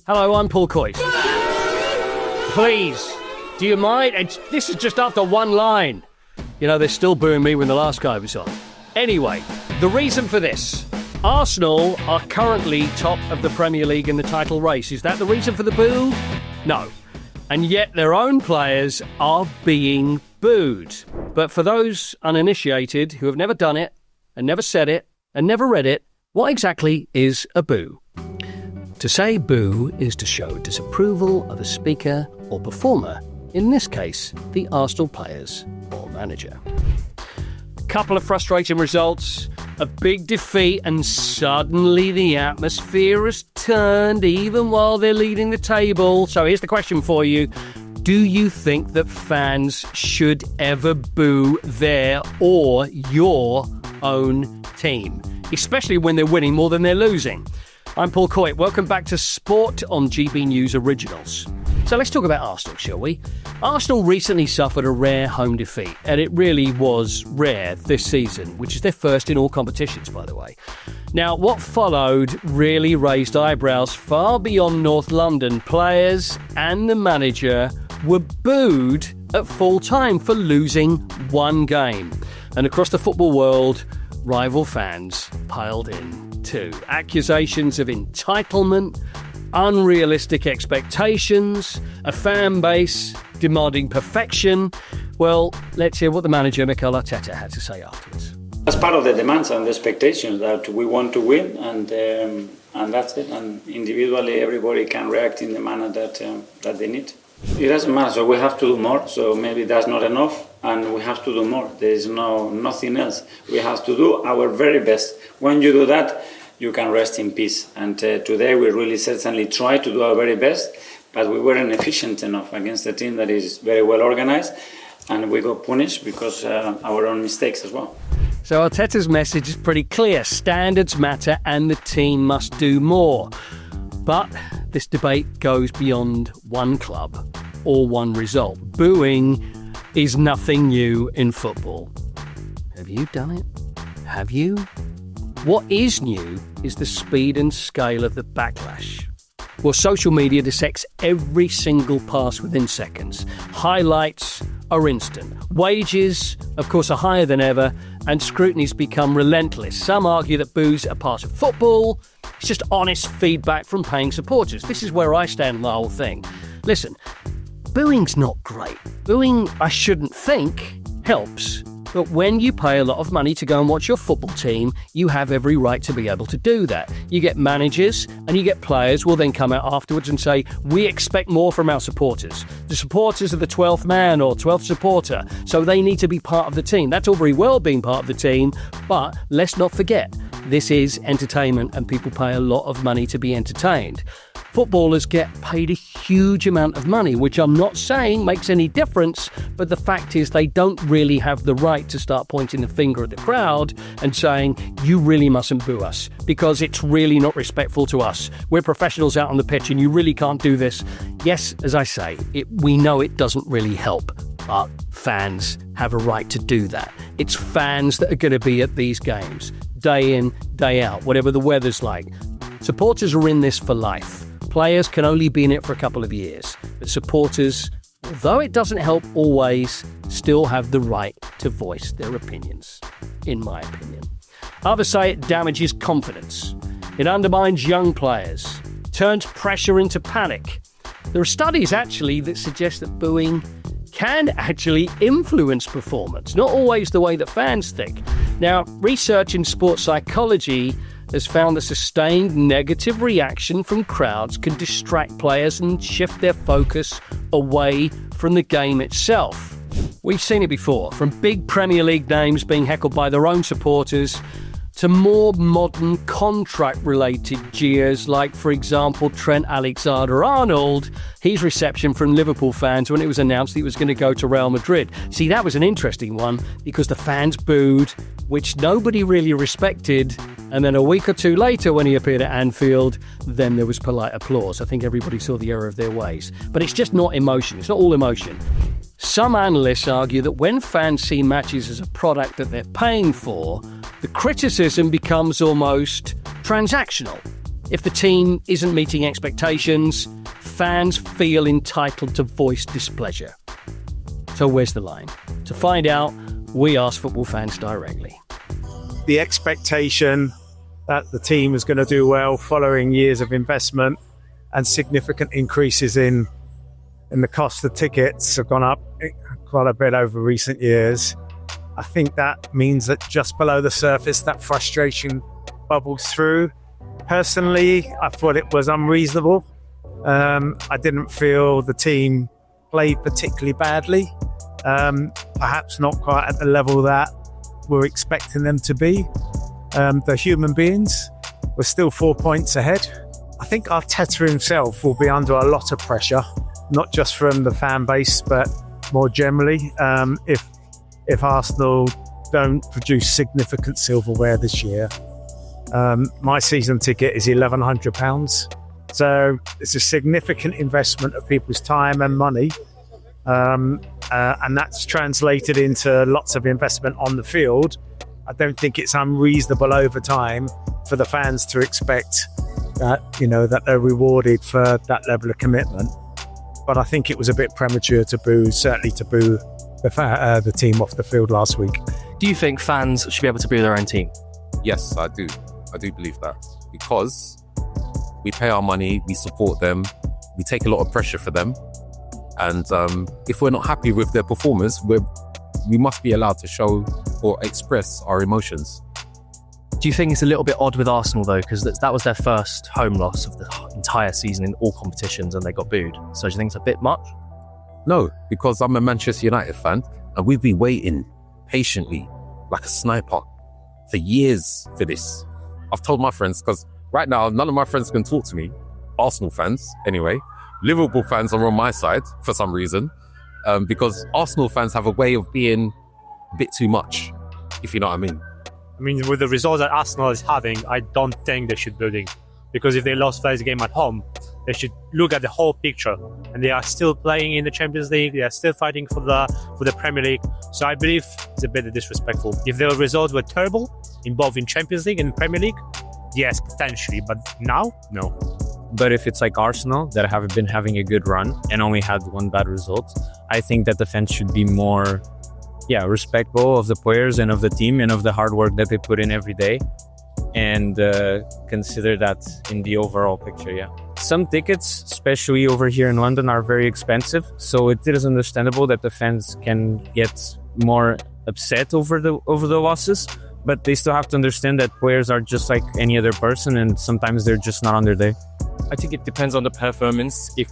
Hello, I'm Paul Coyte. Please, do you mind? This is just after one line. You know, they're still booing me when the last guy was on. Anyway, the reason for this. Arsenal are currently top of the Premier League in the title race. Is that the reason for the boo? No. And yet their own players are being booed. But for those uninitiated who have never done it, and never said it, and never read it, what exactly is a boo? To say boo is to show disapproval of a speaker or performer, in this case, the Arsenal players or manager. A couple of frustrating results, a big defeat, and suddenly the atmosphere has turned even while they're leading the table. So here's the question for you. Do you think that fans should ever boo their or your own team, especially when they're winning more than they're losing? I'm Paul Coyte. Welcome back to Sport on GB News Originals. So let's talk about Arsenal, shall we? Arsenal recently suffered a rare home defeat, and it really was rare this season, which is their first in all competitions, by the way. Now, what followed really raised eyebrows far beyond North London. Players and the manager were booed at full time for losing one game. And across the football world, rival fans piled in too. Accusations of entitlement, unrealistic expectations, a fan base demanding perfection. Well, let's hear what the manager, Mikel Arteta, had to say afterwards. As part of the demands and the expectations that we want to win, and that's it. And individually, everybody can react in the manner that they need. It doesn't matter, so we have to do more. So maybe that's not enough, and we have to do more. There is nothing else. We have to do our very best. When you do that, you can rest in peace. And today we really certainly tried to do our very best, but we weren't efficient enough against a team that is very well organized, and we got punished because our own mistakes as well. So Arteta's message is pretty clear. Standards matter and the team must do more. But this debate goes beyond one club or one result. Booing is nothing new in football. Have you done it? Have you? What is new is the speed and scale of the backlash. Well, social media dissects every single pass within seconds. Highlights are instant. Wages, of course, are higher than ever, and scrutiny's become relentless. Some argue that boos are part of football. It's just honest feedback from paying supporters. This is where I stand on the whole thing. Listen, booing's not great. Booing, I shouldn't think, helps. But when you pay a lot of money to go and watch your football team, you have every right to be able to do that. You get managers and you get players who will then come out afterwards and say, we expect more from our supporters. The supporters are the 12th man or 12th supporter, so they need to be part of the team. That's all very well being part of the team, but let's not forget, this is entertainment and people pay a lot of money to be entertained. Footballers get paid a huge amount of money, which I'm not saying makes any difference, but the fact is they don't really have the right to start pointing the finger at the crowd and saying, you really mustn't boo us, because it's really not respectful to us. We're professionals out on the pitch and you really can't do this. Yes, as I say, we know it doesn't really help, but fans have a right to do that. It's fans that are going to be at these games, day in, day out, whatever the weather's like. Supporters are in this for life. Players can only be in it for a couple of years, but supporters, although it doesn't help always, still have the right to voice their opinions, in my opinion. Others say it damages confidence. It undermines young players, turns pressure into panic. There are studies actually that suggest that booing can actually influence performance, not always the way that fans think. Now, research in sports psychology has found that sustained negative reaction from crowds can distract players and shift their focus away from the game itself. We've seen it before, from big Premier League names being heckled by their own supporters to more modern contract-related jeers like, for example, Trent Alexander-Arnold, his reception from Liverpool fans when it was announced that he was going to go to Real Madrid. See, that was an interesting one because the fans booed, which nobody really respected, and then a week or two later when he appeared at Anfield, then there was polite applause. I think everybody saw the error of their ways. But it's just not emotion. It's not all emotion. Some analysts argue that when fans see matches as a product that they're paying for, the criticism becomes almost transactional. If the team isn't meeting expectations, fans feel entitled to voice displeasure. So where's the line? To find out, we asked football fans directly. The expectation that the team is going to do well following years of investment and significant increases in the cost of tickets have gone up quite a bit over recent years. I think that means that just below the surface, that frustration bubbles through. Personally, I thought it was unreasonable. I didn't feel the team played particularly badly. Perhaps not quite at the level that we're expecting them to be. The human beings were still 4 points ahead. I think Arteta himself will be under a lot of pressure, not just from the fan base, but more generally, if Arsenal don't produce significant silverware this year. My season ticket is £1,100. So it's a significant investment of people's time and money. And that's translated into lots of investment on the field. I don't think it's unreasonable over time for the fans to expect that they're rewarded for that level of commitment. But I think it was a bit premature to boo the team off the field last week. Do you think fans should be able to boo their own team? Yes, I do. I do believe that, because we pay our money, we support them, we take a lot of pressure for them. And if we're not happy with their performance, we must be allowed to show or express our emotions. Do you think it's a little bit odd with Arsenal, though, because that was their first home loss of the entire season in all competitions and they got booed? So do you think it's a bit much? No, because I'm a Manchester United fan and we've been waiting patiently like a sniper for years for this. I've told my friends, because right now none of my friends can talk to me, Arsenal fans anyway. Liverpool fans are on my side for some reason, because Arsenal fans have a way of being a bit too much, if you know what I mean. I mean, with the results that Arsenal is having, I don't think they should build, because if they lost first game at home, they should look at the whole picture. And they are still playing in the Champions League. They are still fighting for the Premier League. So I believe it's a bit disrespectful. If their results were terrible, involved in Champions League and Premier League, yes, potentially. But now, no. But if it's like Arsenal, that have been having a good run and only had one bad result, I think that the fans should be more respectful of the players and of the team and of the hard work that they put in every day, and consider that in the overall picture. Some tickets, especially over here in London, are very expensive, so it is understandable that the fans can get more upset over the losses, but they still have to understand that players are just like any other person, and sometimes they're just not on their day. I think it depends on the performance. If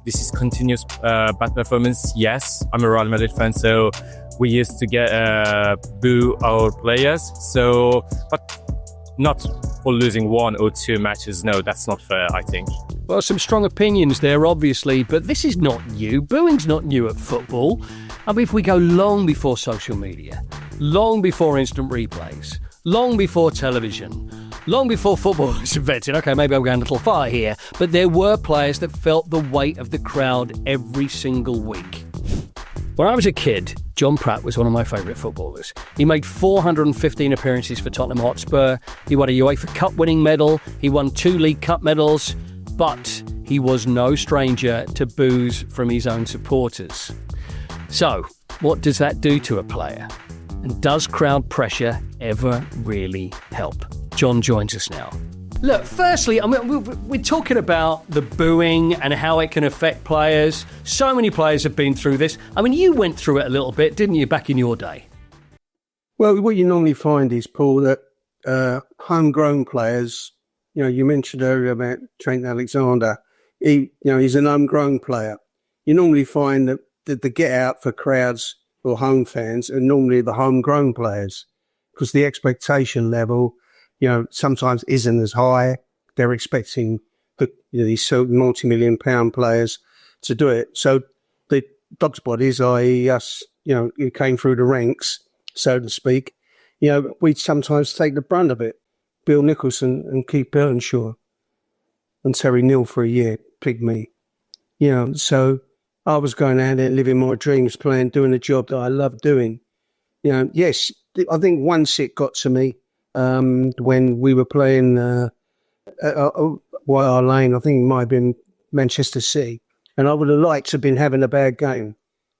this is continuous bad performance, yes. I'm a Real Madrid fan, so we used to get boo our players. So, but not for losing 1 or 2 matches. No, that's not fair, I think. Well, some strong opinions there, obviously, but this is not new. Booing's not new at football. I mean, if we go long before social media, long before instant replays, long before television, long before football was invented. Okay, maybe I'm going a little far here, but there were players that felt the weight of the crowd every single week. When I was a kid, John Pratt was one of my favourite footballers. He made 415 appearances for Tottenham Hotspur. He won a UEFA Cup winning medal. He won 2 League Cup medals. But he was no stranger to boos from his own supporters. So, what does that do to a player? And does crowd pressure ever really help? John joins us now. Look, firstly, I mean, we're talking about the booing and how it can affect players. So many players have been through this. I mean, you went through it a little bit, didn't you, back in your day? Well, what you normally find is, Paul, that homegrown players, you mentioned earlier about Trent Alexander, he's an homegrown player. You normally find that the get out for crowds or home fans are normally the homegrown players, because the expectation level, sometimes isn't as high. They're expecting these multi-million pound players to do it. So the dog's bodies, i.e. us, who came through the ranks, so to speak, we'd sometimes take the brunt of it. Bill Nicholson and Keith Burnshaw and Terry Neal for a year, pygmy. So I was going out there living my dreams, doing a job that I loved doing. Yes, I think once it got to me when we were playing White Hart Lane, I think it might have been Manchester City, and I would have liked to have been having a bad game.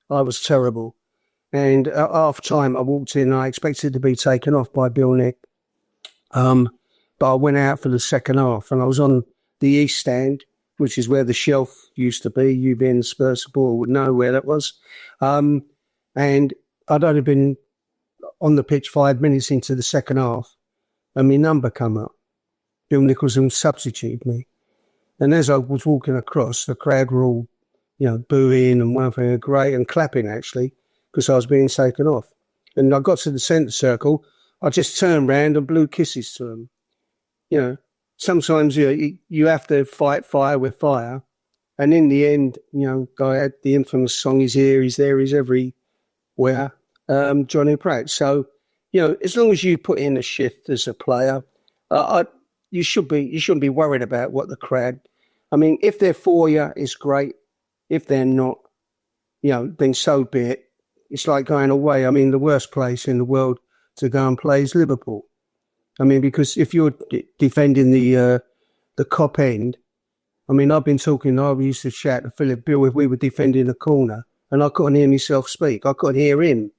I was terrible. And at half time, I walked in and I expected to be taken off by Bill Nick. But I went out for the second half and I was on the East Stand, which is where the shelf used to be. You being a Spurs supporter would know where that was. And I'd only been on the pitch 5 minutes into the second half and my number come up. Bill Nicholson substituted me. And as I was walking across, the crowd were all, booing and one thing great and clapping actually, because I was being taken off. And I got to the centre circle, I just turned round and blew kisses to them. Sometimes you have to fight fire with fire. And in the end, I had the infamous song, he's here, he's there, he's everywhere, Johnny Pratt. So, as long as you put in a shift as a player, you shouldn't be worried about what the crowd. I mean, if they're for you, it's great. If they're not, then so be it. It's like going away. I mean, the worst place in the world to go and play is Liverpool. I mean, because if you're defending the Cop End, I mean, I've been talking, I used to shout to Philip Bill if we were defending a corner and I couldn't hear myself speak. I couldn't hear him.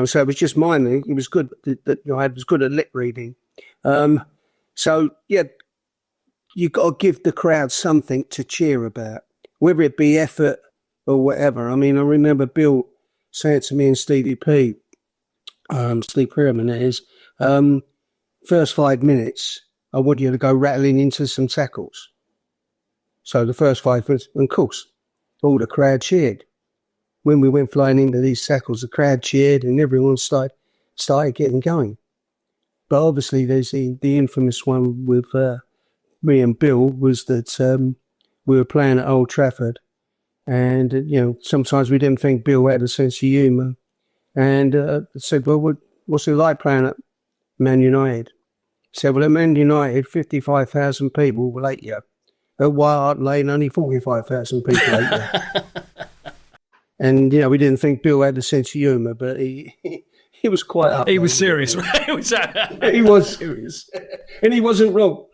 So it was just mine. It was good that I was good at lip reading. So, yeah, you've got to give the crowd something to cheer about, whether it be effort or whatever. I mean, I remember Bill saying to me and Stevie P, Steve Perriman that is, first 5 minutes, I want you to go rattling into some tackles. So the first 5 minutes, and of course, all the crowd cheered. When we went flying into these tackles, the crowd cheered and everyone started getting going. But obviously, there's the infamous one with me and Bill was that we were playing at Old Trafford, and sometimes we didn't think Bill had a sense of humour, and said, "Well, what's it like playing at Man United?" He said, "Well, at Man United, 55,000 people will hate you. At White Hart Lane, only 45,000 people hate you." And we didn't think Bill had a sense of humour, but he was quite up. He was serious. He was serious. And he wasn't wrong.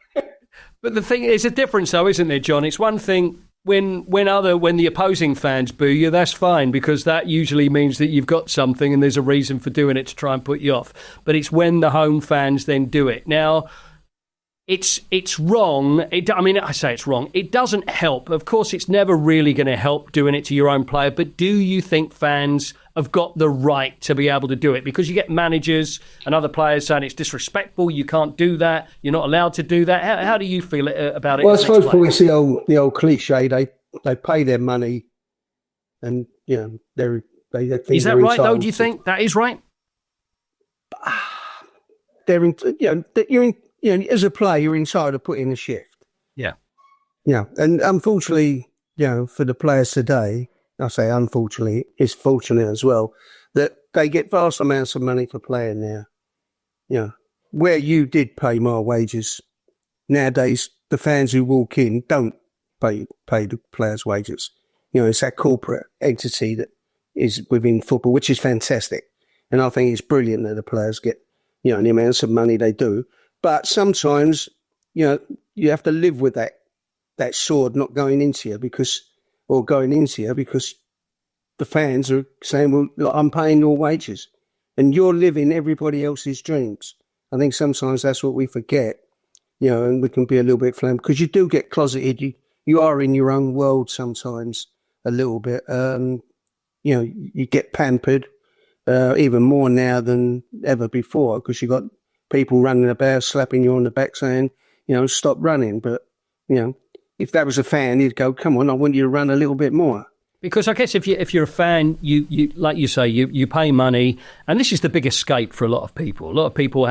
But the thing is a difference, though, isn't there, John? It's one thing when the opposing fans boo you, that's fine, because that usually means that you've got something and there's a reason for doing it to try and put you off. But it's when the home fans then do it. Now, it's wrong. I say it's wrong. It doesn't help. Of course, it's never really going to help doing it to your own player. But do you think fans have got the right to be able to do it? Because you get managers and other players saying it's disrespectful, you can't do that, you're not allowed to do that. How do you feel about it? Well, I suppose probably it's the old cliche. They pay their money, and they think is that right though? Do you think that is right? As a player, you're entitled to put in a shift. Yeah. Yeah. And unfortunately, for the players today, I say unfortunately, it's fortunate as well, that they get vast amounts of money for playing now. Where you did pay more wages, nowadays the fans who walk in don't pay the players' wages. It's that corporate entity that is within football, which is fantastic. And I think it's brilliant that the players get, the amounts of money they do. But sometimes, you have to live with that sword not going into you because the fans are saying, well, look, I'm paying your wages and you're living everybody else's dreams. I think sometimes that's what we forget, and we can be a little bit flammable because you do get closeted. You are in your own world sometimes a little bit. You get pampered even more now than ever before because you got people running about, slapping you on the back saying, stop running. But, if that was a fan, he'd go, come on, I want you to run a little bit more. Because I guess if you're a fan, you like you say, you pay money, and this is the big escape for a lot of people. A lot of people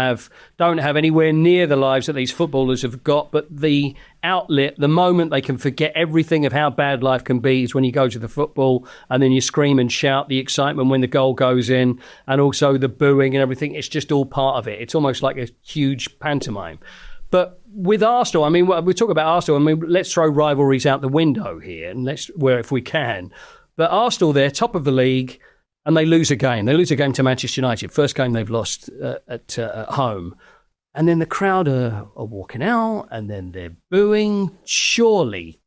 don't have anywhere near the lives that these footballers have got, but the outlet, the moment they can forget everything of how bad life can be is when you go to the football and then you scream and shout the excitement when the goal goes in and also the booing and everything. It's just all part of it. It's almost like a huge pantomime. But with Arsenal, we talk about Arsenal, let's throw rivalries out the window here, and if we can. But Arsenal, they're top of the league, and they lose a game. They lose a game to Manchester United, first game they've lost at home. and then the crowd are walking out, and then they're booing. Surely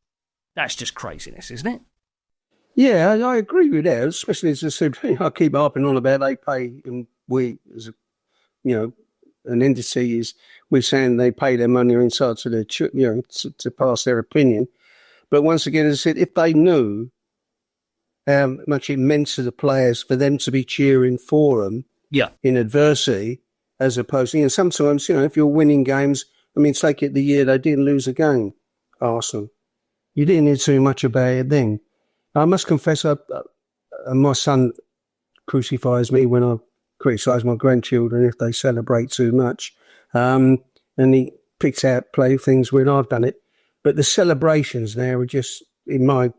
that's just craziness, isn't it? Yeah, I agree with that, especially as I said, I keep harping on about they pay, and we, as a, an entity, is we're saying they pay their money inside to their, to pass their opinion. But once again, as I said, if they knew how much it meant to the players for them to be cheering for them in adversity, as opposed to, sometimes, if you're winning games, take it the year they didn't lose a game, Arsenal. You didn't hear too much about it then. I must confess, my son crucifies me when I criticise my grandchildren if they celebrate too much. And he picks out playthings when I've done it. But the celebrations now are just, in my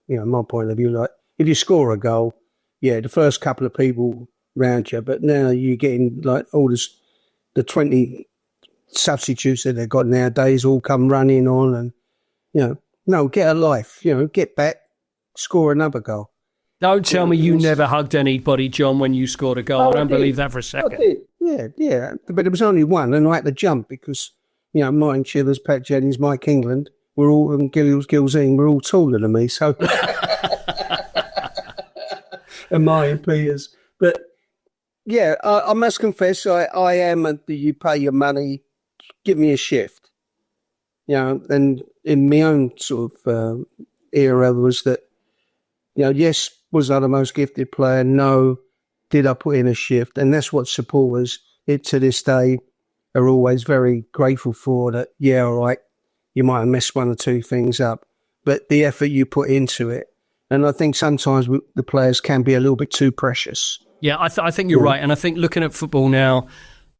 point of view, like, if you score a goal, the first couple of people round you, but now you're getting like all the 20 substitutes that they've got nowadays all come running on, and, no, get a life, get back, score another goal. Don't tell me you never hugged anybody, John, when you scored a goal. I don't believe that for a second. I did. Yeah. But it was only one, and I had to jump because, Martin Chillers, Pat Jennings, Mike England, we're all, and Gilzine, we're all taller than me, so... and Martin Peters. But, I must confess, I am you pay your money, give me a shift. And in my own sort of era was that, yes, was I the most gifted player? No. Did I put in a shift? And that's what supporters, to this day, are always very grateful for, that, all right, you might have messed one or two things up, but the effort you put into it. And I think sometimes the players can be a little bit too precious. Yeah, I think you're right. And I think looking at football now,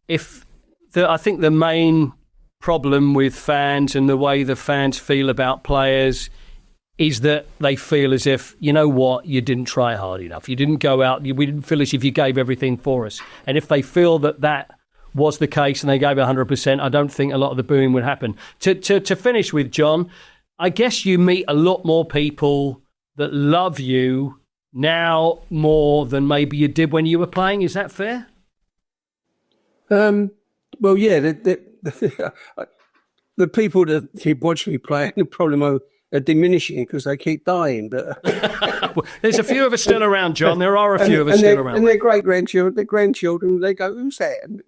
I think the main problem with fans and the way the fans feel about players is that they feel as if, you know what, you didn't try hard enough. You didn't go out. We didn't feel as if you gave everything for us. And if they feel that was the case and they gave 100%, I don't think a lot of the booing would happen. To finish with, John, I guess you meet a lot more people that love you now more than maybe you did when you were playing. Is that fair? Well, yeah, the people that keep watching me play, the problem are diminishing because they keep dying. But well, there's a few of us still around, John. There are a few of us still around. And their grandchildren, they go, "Who's that?" And,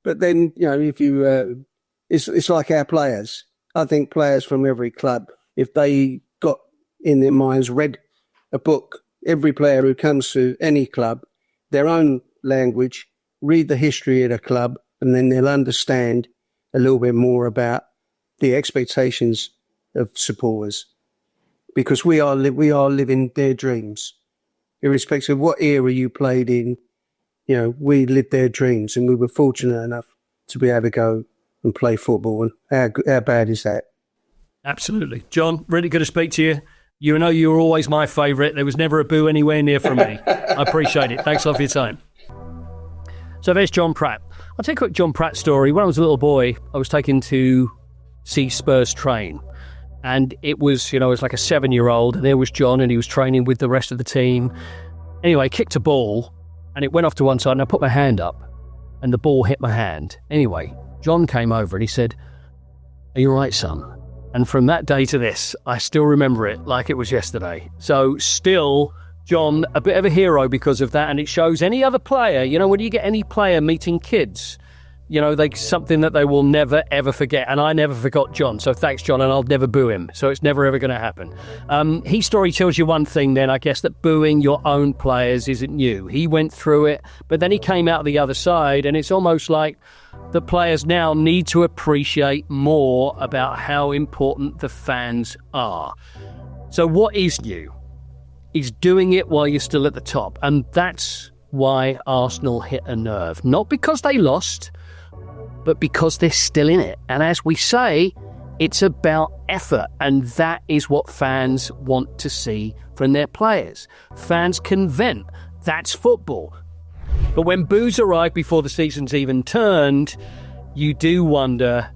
but then, if you, it's like our players. I think players from every club, if they got in their minds, read a book, every player who comes to any club, their own language, read the history of the club, and then they'll understand a little bit more about the expectations of supporters, because we are living their dreams, irrespective of what era you played in. We lived their dreams, and we were fortunate enough to be able to go and play football. And how bad is that? Absolutely, John. Really good to speak to you. You know, you were always my favourite. There was never a boo anywhere near from me. I appreciate it. Thanks a lot for your time. So there's John Pratt. I'll tell you a quick John Pratt story. When I was a little boy, I was taken to see Spurs train. And it was, it was like a 7-year-old. And there was John, and he was training with the rest of the team. Anyway, I kicked a ball, and it went off to one side, and I put my hand up, and the ball hit my hand. Anyway, John came over, and he said, "Are you all right, son?" And from that day to this, I still remember it like it was yesterday. So still, John, a bit of a hero because of that. And it shows any other player, when you get any player meeting kids, something that they will never, ever forget. And I never forgot John. So thanks, John. And I'll never boo him. So it's never, ever going to happen. His story tells you one thing then, I guess, that booing your own players isn't new. He went through it, but then he came out the other side. And it's almost like the players now need to appreciate more about how important the fans are. So what is new? Is doing it while you're still at the top. And that's why Arsenal hit a nerve. Not because they lost, but because they're still in it. And as we say, it's about effort. And that is what fans want to see from their players. Fans can vent. That's football. But when boos arrive before the season's even turned, you do wonder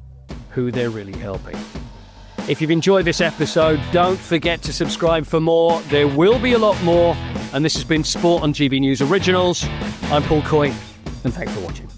who they're really helping. If you've enjoyed this episode, don't forget to subscribe for more. There will be a lot more. And this has been Sport on GB News Originals. I'm Paul Coyte, and thanks for watching.